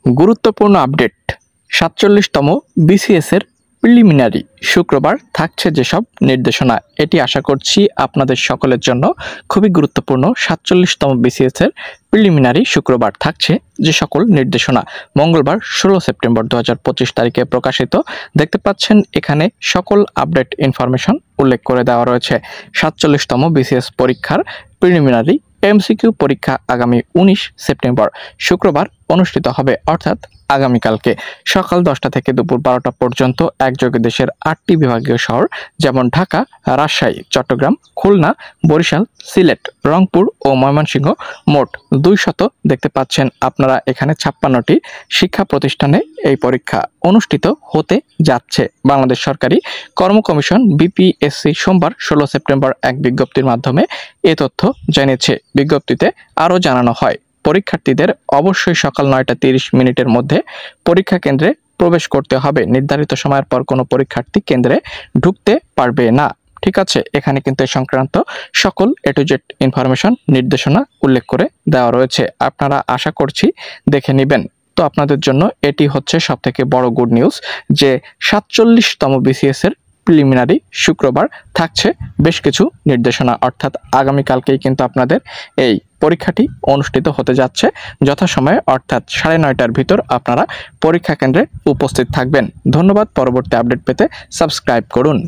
গুরুত্বপূর্ণ update ৪৭তম BCS এর preliminary শুক্রবার থাকছে যেসব নির্দেশনা, এটি আশা করছি আপনাদের সকলের জন্য খুবই গুরুত্বপূর্ণ। ৪৭তম বিসিএস এর প্রিলিমিনারি শুক্রবার থাকছে যে সকল নির্দেশনা মঙ্গলবার ১৬ সেপ্টেম্বর ২০২৫ তারিখে প্রকাশিত। দেখতে পাচ্ছেন এখানে সকল আপডেট ইনফরমেশন উল্লেখ করে দেওয়া রয়েছে। ৪৭তম বিসিএস পরীক্ষার প্রিলিমিনারি এমসিকিউ পরীক্ষা আগামী ১৯ সেপ্টেম্বর শুক্রবার অনুষ্ঠিত হবে, অর্থাৎ আগামীকালকে সকাল ১০টা থেকে দুপুর ১২টা পর্যন্ত একযোগে দেশের ৮টি বিভাগীয় শহর যেমন ঢাকা, রাজশাহী, চট্টগ্রাম, খুলনা, বরিশাল, সিলেট, রংপুর ও ময়মনসিংহ মোট ২০০ দেখতে পাচ্ছেন আপনারা এখানে ৫৬টি শিক্ষা প্রতিষ্ঠানে এই পরীক্ষা অনুষ্ঠিত হতে যাচ্ছে। বাংলাদেশ সরকারি কর্ম কমিশন বিপিএসসি সোমবার ১৬ সেপ্টেম্বর এক বিজ্ঞপ্তির মাধ্যমে এ তথ্য জানিয়েছে। বিজ্ঞপ্তিতে আরও জানানো হয়, পরীক্ষার্থীদের অবশ্যই সকাল ৯টা ৩০ মিনিটের মধ্যে পরীক্ষা কেন্দ্রে প্রবেশ করতে হবে। নির্ধারিত সময়ের পর কোনো পরীক্ষার্থী কেন্দ্রে ঢুকতে পারবে না। ঠিক আছে, এখানে কিন্তু এ সংক্রান্ত সকল এ টু জেড ইনফরমেশন নির্দেশনা উল্লেখ করে দেওয়া রয়েছে, আপনারা আশা করছি দেখে নেবেন। তো আপনাদের জন্য এটি হচ্ছে সবথেকে বড় গুড নিউজ যে ৪৭তম বিসিএস এর প্রিলিমিনারি শুক্রবার থাকছে বেশ কিছু নির্দেশনা, অর্থাৎ আগামীকালকেই কিন্তু আপনাদের এই পরীক্ষাটি অনুষ্ঠিত হতে যাচ্ছে যথাসময়ে, অর্থাৎ ৯:৩০টার ভিতর আপনারা পরীক্ষা কেন্দ্রে উপস্থিত থাকবেন। ধন্যবাদ। পরবর্তী আপডেট পেতে সাবস্ক্রাইব করুন।